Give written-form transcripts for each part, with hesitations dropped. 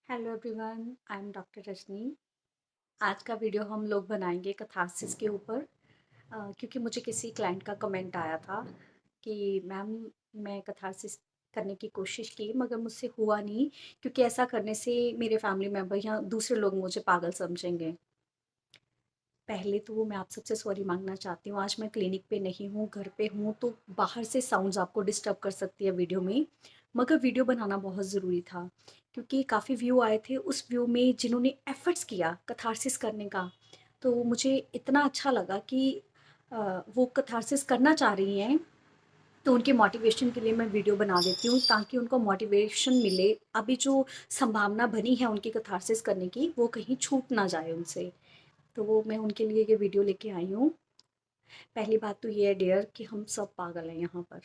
Hello everyone, I am doctor Rajni. आज का video हम लोग बनाएंगे कथारसिस के ऊपर। क्योंकि मुझे किसी क्लाइंट का कमेंट आया था कि मैम, मैं कथारसिस करने की कोशिश की मगर मुझसे हुआ नहीं, क्योंकि ऐसा करने से मेरे फैमिली मेम्बर या दूसरे लोग मुझे पागल समझेंगे। पहले तो मैं आप सबसे सॉरी मांगना चाहती हूँ। आज मैं क्लिनिक पे नहीं हूँ, घर पे हूँ, तो बाहर से साउंड्स आपको डिस्टर्ब कर सकती है वीडियो में। मगर वीडियो बनाना बहुत ज़रूरी था, क्योंकि काफ़ी व्यू आए थे उस व्यू में जिन्होंने एफर्ट्स किया कथारसिस करने का। तो मुझे इतना अच्छा लगा कि वो कथारसिस करना चाह रही हैं, तो उनके मोटिवेशन के लिए मैं वीडियो बना देती हूँ ताकि उनको मोटिवेशन मिले। अभी जो संभावना बनी है उनकी कथारसिस करने की, वो कहीं छूट ना जाए उनसे। तो वो मैं उनके लिए ये वीडियो लेके आई हूँ। पहली बात तो ये है डियर कि हम सब पागल हैं यहाँ पर।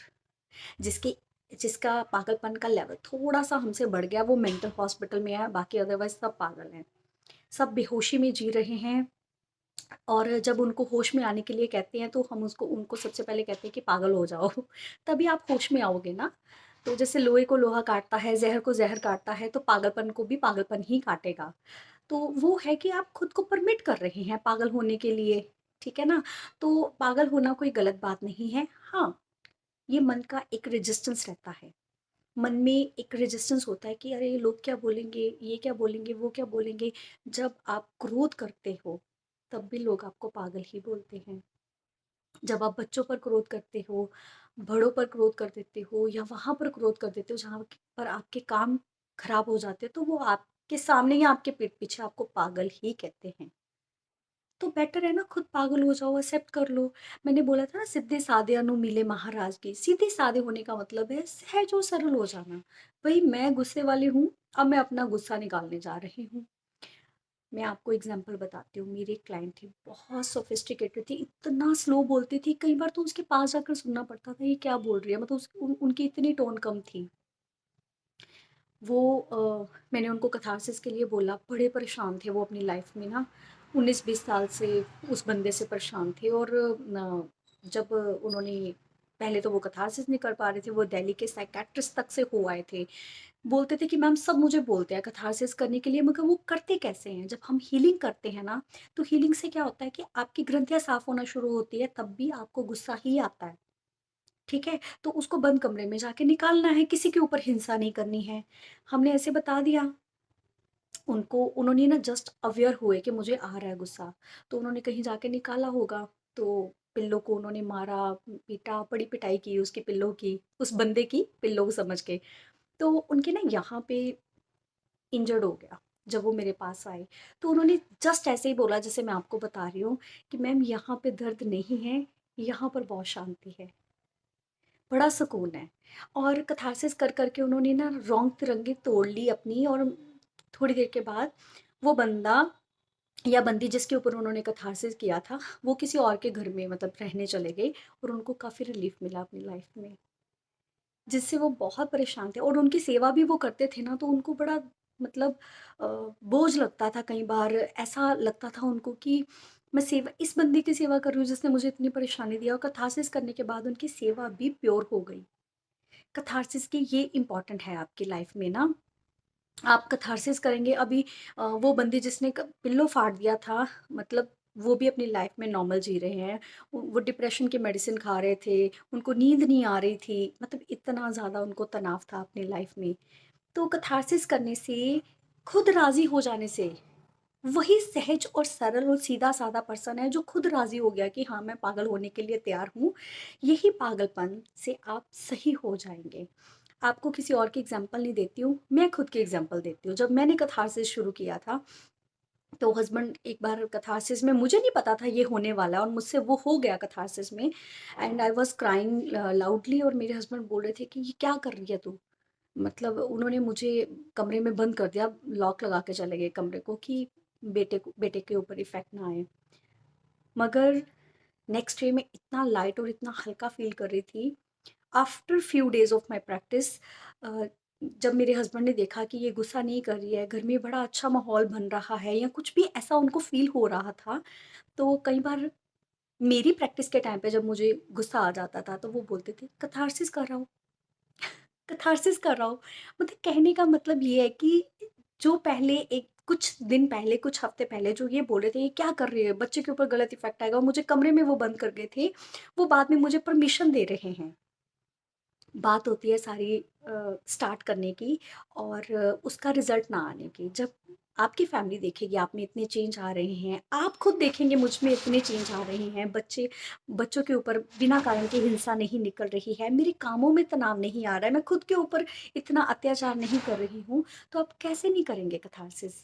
जिसकी जिसका पागलपन का लेवल थोड़ा सा हमसे बढ़ गया वो मेंटल हॉस्पिटल में है, बाकी अदरवाइज सब पागल हैं। सब बेहोशी में जी रहे हैं। और जब उनको होश में आने के लिए कहते हैं तो हम उसको उनको सबसे पहले कहते हैं कि पागल हो जाओ तभी आप होश में आओगे ना। तो जैसे लोहे को लोहा काटता है, जहर को जहर काटता है, तो पागलपन को भी पागलपन ही काटेगा। तो वो है कि आप खुद को परमिट कर रहे हैं पागल होने के लिए। ठीक है ना? तो पागल होना कोई गलत बात नहीं है। हाँ, ये मन का एक रेजिस्टेंस रहता है। मन में एक रेजिस्टेंस होता है कि अरे ये लोग क्या बोलेंगे, ये क्या बोलेंगे, वो क्या बोलेंगे। जब आप क्रोध करते हो तब भी लोग आपको पागल ही बोलते हैं। जब आप बच्चों पर क्रोध करते हो, बड़ों पर क्रोध कर देते हो, या वहां पर क्रोध कर देते हो जहां पर आपके काम खराब हो जाते हैं, तो वो आपके सामने या आपके पीठ पीछे आपको पागल ही कहते हैं। तो बेटर है ना, खुद पागल हो जाओ, एक्सेप्ट कर लो। मैंने बोला था ना, सीधे साधे अनु मिले महाराज की। सीधे साधे होने का मतलब है सहज और सरल हो जाना। भाई मैं गुस्से वाली हूँ, अब मैं अपना गुस्सा निकालने जा रही हूँ। मैं आपको एग्जांपल बताती हूँ। मेरी एक क्लाइंट थी, बहुत सोफिस्टिकेटेड थी, इतना स्लो बोलती थी, कई बार तो उसके पास जाकर सुनना पड़ता था ये क्या बोल रही है। मतलब उनकी इतनी टोन कम थी। वो मैंने उनको कथारसिस के लिए बोला, बड़े परेशान थे वो अपनी लाइफ में ना। 19-20 साल से उस बंदे से परेशान थे। और जब उन्होंने, पहले तो वो कथारसिस नहीं कर पा रहे थे, वो दिल्ली के साइकेट्रिस्ट तक से हो आए थे। बोलते थे कि मैम सब मुझे बोलते हैं कथारसिस करने के लिए, मगर वो करते कैसे हैं। जब हम हीलिंग करते हैं ना, तो हीलिंग से क्या होता है कि आपकी ग्रंथियां साफ होना शुरू होती है, तब भी आपको गुस्सा ही आता है। ठीक है? तो उसको बंद कमरे में जाके निकालना है, किसी के ऊपर हिंसा नहीं करनी है। हमने ऐसे बता दिया उनको। उन्होंने ना जस्ट अवेयर हुए कि मुझे आ रहा है गुस्सा, तो उन्होंने कहीं जाके निकाला होगा। तो पिल्लो को उन्होंने मारा, पीटा, बड़ी पिटाई की उसकी पिल्लो की, उस बंदे की पिल्लो को समझ के। तो उनके ना यहाँ पे इंजर्ड हो गया। जब वो मेरे पास आए, तो उन्होंने जस्ट ऐसे ही बोला जैसे मैं आपको बता रही हूँ कि मैम यहाँ पे दर्द नहीं है, यहाँ पर बहुत शांति है, बड़ा सुकून है। और कथारसिस कर कर के उन्होंने ना रौंग तिरंगे तोड़ ली अपनी। और थोड़ी देर के बाद वो बंदा या बंदी जिसके ऊपर उन्होंने कथारसिस किया था, वो किसी और के घर में मतलब रहने चले गए। और उनको काफ़ी रिलीफ मिला अपनी लाइफ में, जिससे वो बहुत परेशान थे। और उनकी सेवा भी वो करते थे ना, तो उनको बड़ा मतलब अ, बोझ लगता था। कई बार ऐसा लगता था उनको कि मैं सेवा, इस बंदे की सेवा कर रही हूँ जिसने मुझे इतनी परेशानी दिया। और कथारसिस करने के बाद उनकी सेवा भी प्योर हो गई। कथारसिस की ये इम्पोर्टेंट है आपकी लाइफ में ना। आप कथारसिस करेंगे। अभी वो बंदी जिसने पिल्लो फाड़ दिया था, मतलब वो भी अपनी लाइफ में नॉर्मल जी रहे हैं। वो डिप्रेशन की मेडिसिन खा रहे थे, उनको नींद नहीं आ रही थी, मतलब इतना ज़्यादा उनको तनाव था अपनी लाइफ में। तो कथारसिस करने से, खुद राजी हो जाने से, वही सहज और सरल और सीधा साधा पर्सन है जो खुद राजी हो गया कि हाँ मैं पागल होने के लिए तैयार हूँ। यही पागलपन से आप सही हो जाएंगे। आपको किसी और की एग्जाम्पल नहीं देती हूँ, मैं खुद की एग्जाम्पल देती हूँ। जब मैंने कथारसिस शुरू किया था, तो हस्बैंड एक बार कथारसिस में, मुझे नहीं पता था ये होने वाला है और मुझसे वो हो गया कथारसिस में। And I was crying loudly. और मेरे हस्बैंड बोल रहे थे कि ये क्या कर रही है तू। मतलब उन्होंने मुझे कमरे में बंद कर दिया, लॉक लगा के चले गए कमरे को कि बेटे के ऊपर इफेक्ट ना आए। मगर नेक्स्ट डे मैं इतना लाइट और इतना हल्का फील कर रही थी। After few days of my practice, जब मेरे हस्बैंड ने देखा कि ये गुस्सा नहीं कर रही है, घर में बड़ा अच्छा माहौल बन रहा है, या कुछ भी ऐसा उनको फील हो रहा था, तो कई बार मेरी प्रैक्टिस के टाइम पे जब मुझे गुस्सा आ जाता था, तो वो बोलते थे कथारसिस कर रहा हूँ, कथारसिस कर रहा हूँ। मतलब कहने का मतलब ये है कि जो पहले एक कुछ दिन पहले, कुछ हफ्ते पहले जो ये बोल रहे थे ये क्या कर रही है, बच्चे के ऊपर गलत इफेक्ट आएगा, और मुझे कमरे में वो बंद कर गए थे, वो बाद में मुझे परमिशन दे रहे हैं। बात होती है सारी स्टार्ट करने की और उसका रिजल्ट ना आने की। जब आपकी फैमिली देखेगी आप में इतने चेंज आ रहे हैं, आप खुद देखेंगे मुझ में इतने चेंज आ रहे हैं, बच्चों के ऊपर बिना कारण की हिंसा नहीं निकल रही है, मेरे कामों में तनाव नहीं आ रहा है, मैं खुद के ऊपर इतना अत्याचार नहीं कर रही हूँ, तो आप कैसे नहीं करेंगे कैथारसिस?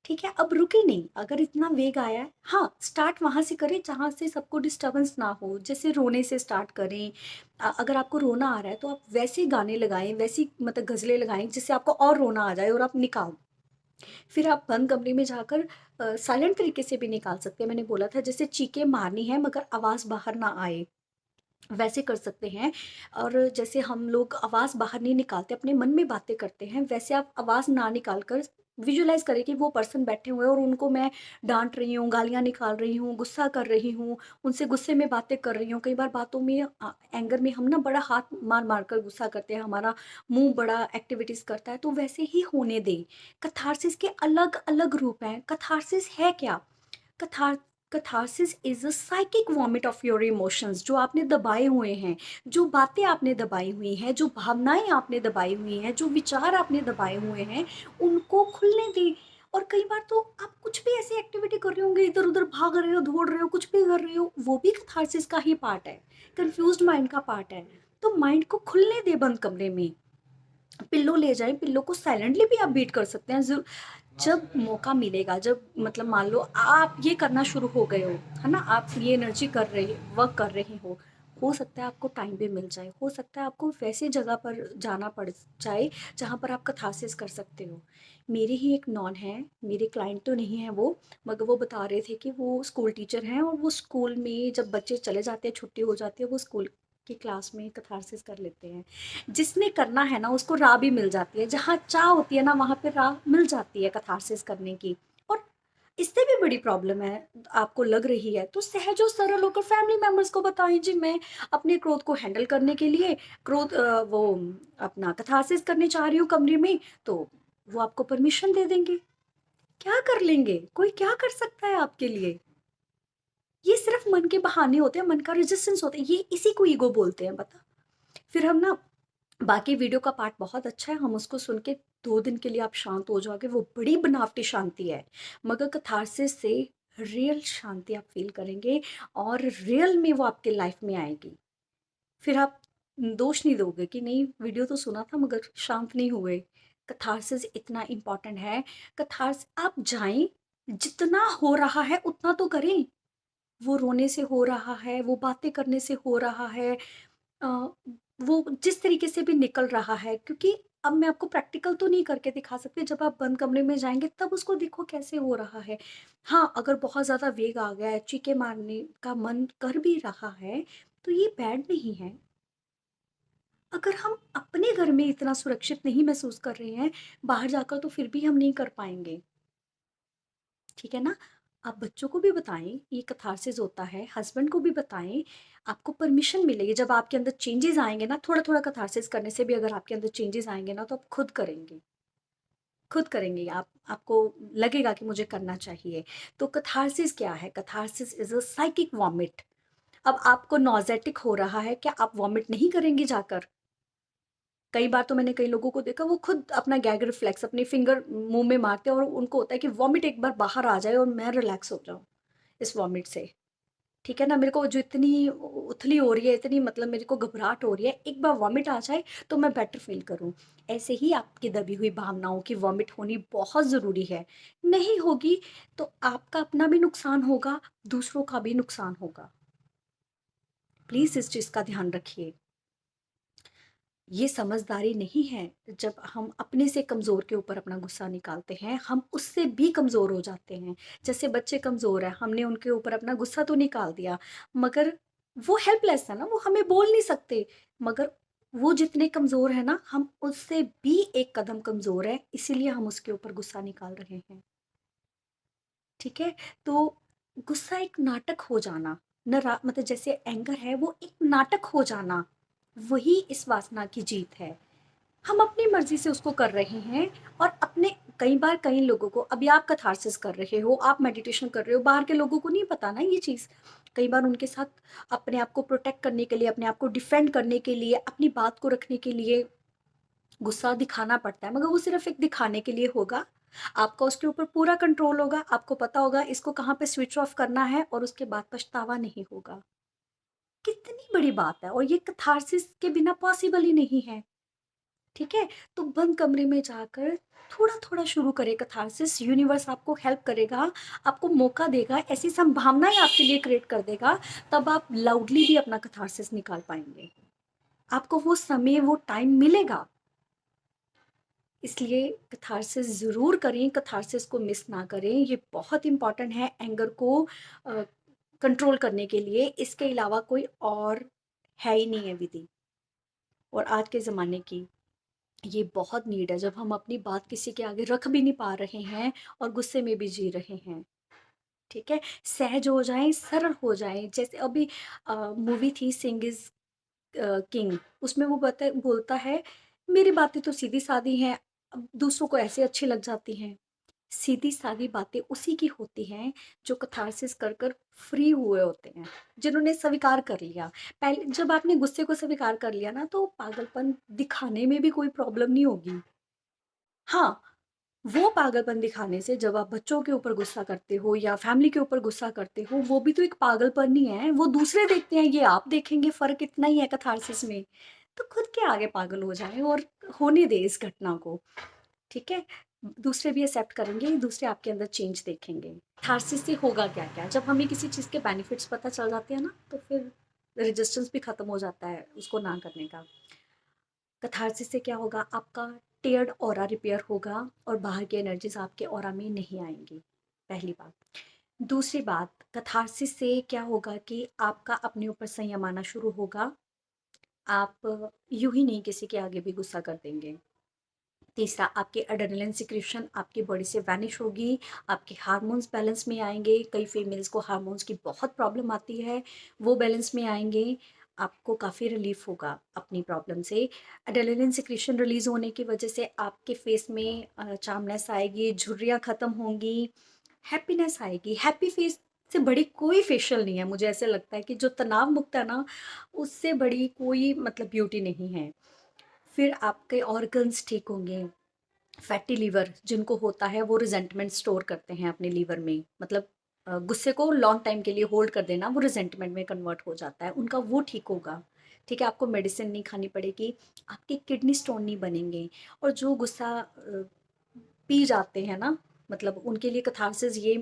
ठीक है, अब रुके नहीं, अगर इतना वेग आया है, हाँ, स्टार्ट वहाँ से करें जहाँ से सबको डिस्टर्बेंस ना हो, जैसे रोने से स्टार्ट करें। अगर आपको रोना आ रहा है तो आप वैसे गाने लगाएँ, वैसी मतलब गज़लें लगाएँ जिससे आपको और रोना आ जाए और आप निकाल दो। फिर आप बंद कमरे में जाकर साइलेंट तरीके से भी निकाल सकते हैं। मैंने बोला था जैसे चीखें मारनी है मगर आवाज़ बाहर ना आए, वैसे कर सकते हैं। और जैसे हम लोग आवाज़ बाहर नहीं निकालते, अपने मन में बातें करते हैं, वैसे आप आवाज़ ना निकाल कर विजुअलाइज़ करें कि वो पर्सन बैठे हुए हैं और उनको मैं डाँट रही हूँ, गालियाँ निकाल रही हूँ, गुस्सा कर रही हूँ, उनसे गुस्से में बातें कर रही हूँ। कई बार बातों में एंगर में हम ना बड़ा हाथ मार-मार कर गुस्सा करते हैं, हमारा मुँह बड़ा एक्टिविटीज़ करता है, तो वैसे ही होने दें। कैथारसिस के अलग-अलग रूप हैं। कैथारसिस है क्या? कथार catharsis is a psychic vomit of your emotions, जो आपने दबाए हुए हैं, जो बातें आपने दबाई हुई हैं, जो भावनाएं आपने दबाई हुई हैं, जो विचार आपने दबाए हुए हैं, उनको खुलने दें। और कई बार तो आप कुछ भी ऐसी एक्टिविटी कर रहे होंगे, इधर उधर भाग रहे हो, दौड़ रहे हो, कुछ भी कर रहे हो, वो भी कैथारसिस का ही पार्ट है, कंफ्यूज्ड माइंड का पार्ट है। तो माइंड को खुलने दे बंद कमरे में, पिल्लो ले जाएं, पिल्लो को साइलेंटली भी आप बीट कर सकते हैं। जब मौका मिलेगा, जब मतलब मान लो आप ये करना शुरू हो गए हो, है ना, आप ये एनर्जी कर रहे वर्क कर रहे हो सकता है आपको टाइम भी मिल जाए, हो सकता है आपको वैसी जगह पर जाना पड़ जाए जहाँ पर आप कैथारसिस कर सकते हो। मेरे ही एक नॉन है, मेरे क्लाइंट तो नहीं है वो, मगर वो बता रहे थे कि वो स्कूल टीचर हैं और वो स्कूल में जब बच्चे चले जाते हैं, छुट्टी हो जाती है, वो स्कूल की क्लास में कैथारसिस कर लेते हैं। जिसने करना है ना उसको राह भी मिल जाती है, जहाँ चाह होती है ना वहाँ पे राह मिल जाती है कैथारसिस करने की। और इससे भी बड़ी प्रॉब्लम है आपको लग रही है तो सहज और सरल होकर फैमिली मेंबर्स को बताएं, जी मैं अपने क्रोध को हैंडल करने के लिए वो अपना कैथारसिस करने चाह रही हूँ कमरे में, तो वो आपको परमिशन दे देंगे। क्या कर लेंगे, कोई क्या कर सकता है आपके लिए? ये सिर्फ मन के बहाने होते हैं, मन का रेजिस्टेंस होता है, ये इसी को ईगो बोलते हैं, पता। फिर हम ना, बाकी वीडियो का पार्ट बहुत अच्छा है, हम उसको सुन के 2 दिन के लिए आप शांत हो जाओगे, वो बड़ी बनावटी शांति है। मगर कैथारसिस से रियल शांति आप फ़ील करेंगे और रियल में वो आपके लाइफ में आएगी। फिर आप दोष नहीं दोगे कि नहीं वीडियो तो सुना था मगर शांत नहीं हुए। कैथारसिस इतना इम्पोर्टेंट है, आप जाएँ, जितना हो रहा है उतना तो करें। वो रोने से हो रहा है, वो बातें करने से हो रहा है, अ, वो जिस तरीके से भी निकल रहा है, क्योंकि अब मैं आपको प्रैक्टिकल तो नहीं करके दिखा सकती, जब आप बंद कमरे में जाएँगे तब उसको देखो कैसे हो रहा है। हाँ, अगर बहुत ज़्यादा वेग आ गया है, चीखें मारने का मन कर भी रहा है, तो ये बैड नहीं है। अगर हम अपने घर में इतना सुरक्षित नहीं महसूस कर रहे हैं, बाहर जाकर तो फिर भी हम नहीं कर पाएँगे। ठीक है ना? आप बच्चों को भी बताएँ, ये कैथारसिस होता है, हस्बैंड को भी बताएँ, आपको परमिशन मिलेगी। जब आपके अंदर चेंजेज़ आएँगे ना, थोड़ा-थोड़ा कैथारसिस करने से भी अगर आपके अंदर चेंजेज़ आएँगे ना, तो आप खुद करेंगे। खुद करेंगे आप, आपको लगेगा कि मुझे करना चाहिए। तो कैथारसिस क्या है? Catharsis is a psychic vomit. अब आपको नॉज़ेटिक हो रहा है, क्या आप वॉमिट नहीं करेंगी जाकर? कई बार तो मैंने कई लोगों को देखा, वो खुद अपना गैग रिफ्लेक्स अपने फिंगर मुँह में मारते हैं और उनको होता है कि वॉमिट एक बार बाहर आ जाए और मैं रिलैक्स हो जाऊँ इस वॉमिट से। ठीक है ना? मेरे को जो इतनी उथली हो रही है, इतनी मतलब मेरे को घबराहट हो रही है, एक बार वॉमिट आ जाए तो मैं बेटर फ़ील करूँ। ऐसे ही आपकी दबी हुई भावनाओं की वॉमिट होनी बहुत ज़रूरी है। नहीं होगी तो आपका अपना भी नुकसान होगा, दूसरों का भी नुकसान होगा। प्लीज़ इस चीज़ का ध्यान रखिए। ये समझदारी नहीं है। जब हम अपने से कमज़ोर के ऊपर अपना गुस्सा निकालते हैं, हम उससे भी कमज़ोर हो जाते हैं। जैसे बच्चे कमज़ोर हैं, हमने उनके ऊपर अपना गुस्सा तो निकाल दिया, मगर वो हेल्पलेस है ना, वो हमें बोल नहीं सकते। मगर वो जितने कमज़ोर हैं ना, हम उससे भी एक कदम कमज़ोर हैं, इसीलिए हम उसके ऊपर गुस्सा निकाल रहे हैं। ठीक है? तो गुस्सा एक नाटक हो जाना, मतलब जैसे एंगर है, वो एक नाटक हो जाना, वही इस वासना की जीत है। हम अपनी मर्ज़ी से उसको कर रहे हैं और अपने कई बार कई लोगों को, अभी आप कैथारसिस कर रहे हो, आप मेडिटेशन कर रहे हो, बाहर के लोगों को नहीं पता ना ये चीज़। कई बार उनके साथ अपने आप को प्रोटेक्ट करने के लिए, अपने आप को डिफेंड करने के लिए, अपनी बात को रखने के लिए गुस्सा दिखाना पड़ता है, मगर वो सिर्फ़ एक दिखाने के लिए होगा। आपका उसके ऊपर पूरा कंट्रोल होगा, आपको पता होगा इसको कहाँ पे स्विच ऑफ करना है और उसके बाद पछतावा नहीं होगा। कितनी बड़ी बात है, और ये कैथारसिस के बिना पॉसिबल ही नहीं है, ठीक है? तो बंद कमरे में जाकर थोड़ा-थोड़ा शुरू करें कैथारसिस, यूनिवर्स आपको हेल्प करेगा, आपको मौका देगा, ऐसी संभावनाएँ आपके लिए क्रिएट कर देगा, तब आप लाउडली भी अपना कैथारसिस निकाल पाएँगे। आपको वो समय, वो टाइम मिलेगा। इसलिए कैथारसिस ज़रूर करें, कैथारसिस को मिस ना करें, ये बहुत इम्पोर्टेंट है एंगर को अ, कंट्रोल करने के लिए, इसके अलावा कोई और है ही नहीं है विधि। और आज के ज़माने की ये बहुत नीड है, जब हम अपनी बात किसी के आगे रख भी नहीं पा रहे हैं और गुस्से में भी जी रहे हैं, ठीक है? सहज हो जाएँ, सरल हो जाएँ, जैसे अभी मूवी थी सिंह इज़ किंग, उसमें वो बोलता है, मेरी बातें तो सीधी-सादी हैं, अब दूसरों को ऐसे अच्छी लग जाती हैं। सीधी-सादी बातें उसी की होती हैं जो कैथारसिस कर कर फ्री हुए होते हैं, जिन्होंने स्वीकार कर लिया। पहले जब आपने गुस्से को स्वीकार कर लिया ना, तो पागलपन दिखाने में भी कोई प्रॉब्लम नहीं होगी। हाँ, वो पागलपन दिखाने से, जब आप बच्चों के ऊपर गुस्सा करते हो या फैमिली के ऊपर गुस्सा करते हो, वो भी तो एक पागलपन ही है। वो दूसरे देखते हैं, ये आप देखेंगे, फ़र्क इतना ही है कैथारसिस में। तो खुद के आगे पागल हो जाएँ और होने दें इस घटना को, ठीक है? दूसरे भी एक्सेप्ट करेंगे, दूसरे आपके अंदर चेंज देखेंगे। कैथारसिस से होगा क्या-क्या? जब हमें किसी चीज़ के बेनिफिट्स पता चल जाते हैं ना, तो फिर रेजिस्टेंस भी खत्म हो जाता है उसको ना करने का। कैथारसिस से क्या होगा, आपका टियर्ड ऑरा रिपेयर होगा और बाहर की एनर्जीज आपके ऑरा में नहीं आएंगी, पहली बात। दूसरी बात, कैथारसिस से क्या होगा कि आपका अपने ऊपर संयम आना शुरू होगा। आप यूं ही नहीं किसी के आगे भी गुस्सा कर देंगे। तीसरा, आपके एड्रेनलिन सिक्रीशन आपकी बॉडी से वैनिश होगी, आपके हार्मोन्स बैलेंस में आएंगे। कई फीमेल्स को हार्मोन्स की बहुत प्रॉब्लम आती है, वो बैलेंस में आएंगे। आपको काफ़ी रिलीफ होगा अपनी प्रॉब्लम से। एड्रेनलिन सिक्रीशन रिलीज होने की वजह से आपके फेस में चामनेस आएगी, झुर्रियाँ खत्म होंगी, हैप्पीनेस आएगी। हैप्पी फेस से बड़ी कोई फेशियल नहीं है, मुझे ऐसे लगता है कि जो तनाव मुक्त है ना, उससे बड़ी कोई मतलब ब्यूटी नहीं है। फिर आपके ऑर्गन्स ठीक होंगे। फैटी लीवर जिनको होता है, वो रिजेंटमेंट स्टोर करते हैं अपने लीवर में, मतलब गुस्से को लॉन्ग टाइम के लिए होल्ड कर देना, वो रिजेंटमेंट में कन्वर्ट हो जाता है उनका, वो ठीक होगा, ठीक है? आपको मेडिसिन नहीं खानी पड़ेगी, आपके किडनी स्टोन नहीं बनेंगे। और जो गुस्सा पी जाते हैं ना, मतलब उनके लिए कैथारसिस ये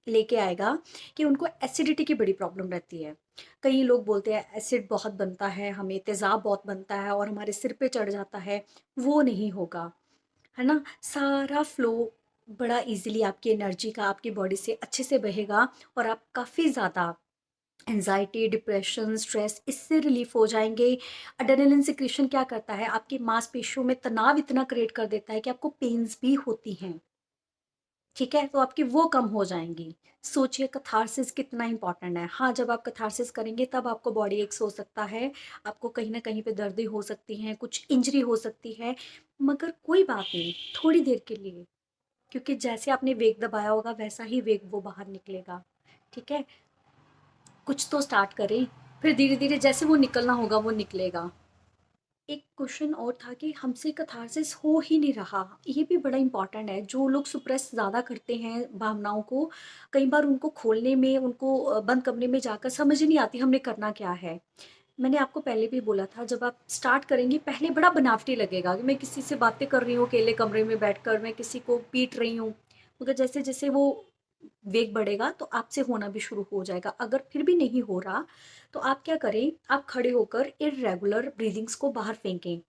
लेके आएगा कि उनको एसिडिटी की बड़ी प्रॉब्लम रहती है। कई लोग बोलते हैं एसिड बहुत बनता है, हमें तेज़ाब बहुत बनता है और हमारे सिर पे चढ़ जाता है, वो नहीं होगा, है ना? सारा फ्लो बड़ा ईज़िली आपकी एनर्जी का आपकी बॉडी से अच्छे से बहेगा और आप काफ़ी ज़्यादा एंग्ज़ायटी, डिप्रेशन, स्ट्रेस इससे रिलीफ़ हो जाएँगे। एड्रेनलिन सिक्रीशन क्या करता है, आपकी मांसपेशियों में तनाव इतना क्रिएट कर देता है कि आपको पेन्स भी होती हैं। ठीक है? तो आपकी वो कम हो जाएँगी। सोचिए कैथारसिस कितना इम्पोर्टेंट है। हाँ, जब आप कैथारसिस करेंगे तब आपको बॉडी एक्स हो सकता है, आपको कहीं न कहीं पे दर्दें हो सकती हैं, कुछ इंजरी हो सकती है, मगर कोई बात नहीं, थोड़ी देर के लिए। क्योंकि जैसे आपने वेग दबाया होगा वैसा ही वेग वो बाहर निकलेगा, ठीक है? कुछ तो स्टार्ट करें, फिर धीरे-धीरे जैसे वो निकलना होगा वो निकलेगा। एक क्वेश्चन और था कि हमसे कैथारसिस हो ही नहीं रहा, ये भी बड़ा इम्पोर्टेंट है। जो लोग सुप्रेस ज़्यादा करते हैं भावनाओं को, कई बार उनको खोलने में, उनको बंद कमरे में जाकर समझ ही नहीं आती हमने करना क्या है। मैंने आपको पहले भी बोला था, जब आप स्टार्ट करेंगी पहले बड़ा बनावटी लगेगा कि मैं किसी से बातें कर रही हूँ अकेले कमरे में बैठकर, मैं किसी को पीट रही हूँ, मगर जैसे जैसे वो वेग बढ़ेगा तो आपसे होना भी शुरू हो जाएगा। अगर फिर भी नहीं हो रहा, तो आप क्या करें, आप खड़े होकर इर्रेगुलर ब्रीदिंग्स को बाहर फेंकें।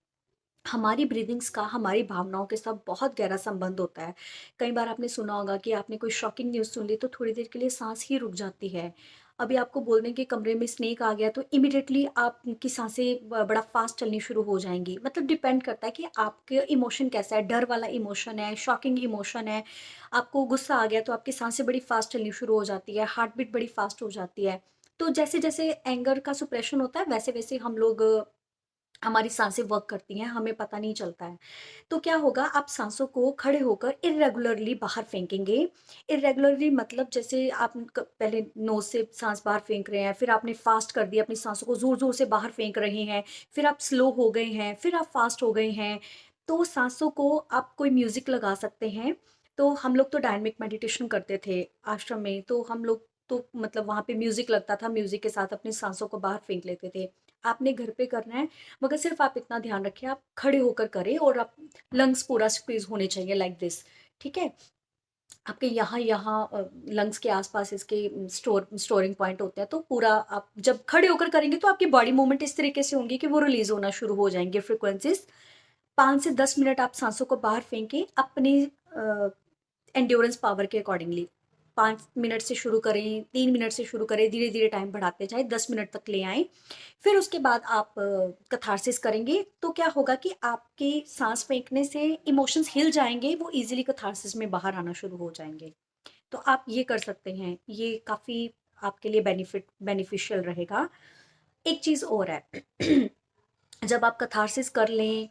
हमारी ब्रीदिंग्स का हमारी भावनाओं के साथ बहुत गहरा संबंध होता है। कई बार आपने सुना होगा कि आपने कोई शॉकिंग न्यूज़ सुन ली तो थोड़ी देर के लिए सांस ही रुक जाती है। अभी आपको बोल दें कि कमरे में स्नेक आ गया तो इमिडिएटली आपकी सांसें बड़ा फास्ट चलनी शुरू हो जाएंगी। मतलब डिपेंड करता है कि आपके इमोशन कैसा है, डर वाला इमोशन है, शॉकिंग इमोशन है, आपको गुस्सा आ गया तो आपकी सांसें बड़ी फास्ट चलनी शुरू हो जाती है, हार्ट बीट बड़ी फास्ट हो जाती है। तो जैसे जैसे एंगर का सुप्रेशन होता है, वैसे वैसे हम लोग हमारी सांसें वर्क करती हैं, हमें पता नहीं चलता है। तो क्या होगा, आप सांसों को खड़े होकर इर्रेगुलरली बाहर फेंकेंगे। इर्रेगुलरली मतलब जैसे आप पहले नोज से सांस बाहर फेंक रहे हैं, फिर आपने फास्ट कर दिया, अपनी सांसों को जोर जोर से बाहर फेंक रहे हैं, फिर आप स्लो हो गए हैं, फिर आप फास्ट हो गए हैं। तो सांसों को आप कोई म्यूजिक लगा सकते हैं। तो हम लोग तो डायनेमिक मेडिटेशन करते थे आश्रम में, तो हम लोग तो मतलब वहाँ पे म्यूजिक लगता था, म्यूजिक के साथ अपनी सांसों को बाहर फेंक लेते थे। आपने घर पे करना है, मगर सिर्फ आप इतना ध्यान रखिए, आप खड़े होकर करें और आप लंग्स पूरा स्क्वीज होने चाहिए लाइक दिस। ठीक है, आपके यहाँ यहाँ लंग्स के आसपास इसके स्टोरिंग पॉइंट होते हैं, तो पूरा आप जब खड़े होकर करेंगे तो आपकी बॉडी मूवमेंट इस तरीके से होंगी कि वो रिलीज होना शुरू हो जाएंगे फ्रिक्वेंसीज। 5 से 10 मिनट आप सांसों को बाहर फेंकें अपनी एंड्योरेंस पावर के अकॉर्डिंगली। 5 मिनट से शुरू करें, 3 मिनट से शुरू करें, धीरे धीरे टाइम बढ़ाते जाएं, 10 मिनट तक ले आएं। फिर उसके बाद आप कथारसिस करेंगे, तो क्या होगा कि आपके सांस फेंकने से इमोशंस हिल जाएंगे, वो इजीली कथारसिस में बाहर आना शुरू हो जाएंगे। तो आप ये कर सकते हैं, ये काफ़ी आपके लिए बेनिफिशियल रहेगा। एक चीज़ और है जब आप कथारसिस कर लें,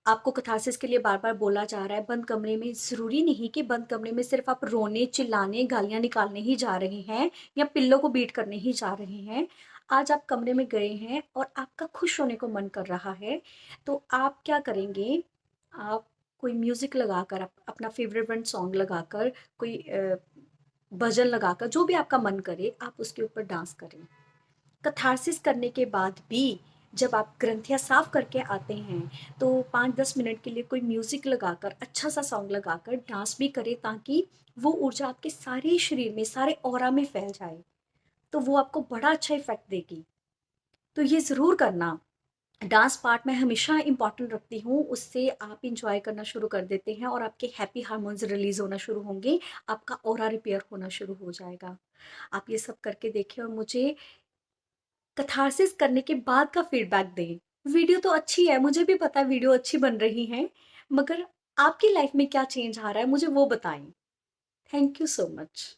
आपको कथारसिस के लिए बार-बार बोला जा रहा है बंद कमरे में, ज़रूरी नहीं कि बंद कमरे में सिर्फ़ आप रोने, चिल्लाने, गालियाँ निकालने ही जा रहे हैं या पिल्लो को बीट करने ही जा रहे हैं। आज आप कमरे में गए हैं और आपका खुश होने को मन कर रहा है, तो आप क्या करेंगे, आप कोई म्यूज़िक लगाकर अपना फ़ेवरेट वन सॉन्ग लगाकर, कोई भजन लगाकर, जो भी आपका मन करे, आप उसके ऊपर डांस करें। कैथार्सिस करने के बाद भी जब आप ग्रंथियाँ साफ करके आते हैं, तो 5-10 मिनट के लिए कोई म्यूज़िक लगाकर, अच्छा सा सॉन्ग लगाकर डांस भी करें, ताकि वो ऊर्जा आपके सारे शरीर में, सारे ऑरा में फैल जाए। तो वो आपको बड़ा अच्छा इफ़ेक्ट देगी। तो ये ज़रूर करना। डांस पार्ट मैं हमेशा इम्पॉर्टेंट रखती हूँ, उससे आप एन्जॉय करना शुरू कर देते हैं और आपके हैप्पी हार्मोन्स रिलीज़ होना शुरू होंगे, आपका ऑरा रिपेयर होना शुरू हो जाएगा। आप ये सब करके देखें और मुझे कैथार्सिस करने के बाद का फीडबैक दें। वीडियो तो अच्छी है, मुझे भी पता है वीडियो अच्छी बन रही है, मगर आपकी लाइफ में क्या चेंज आ रहा है मुझे वो बताएँ। Thank you so much.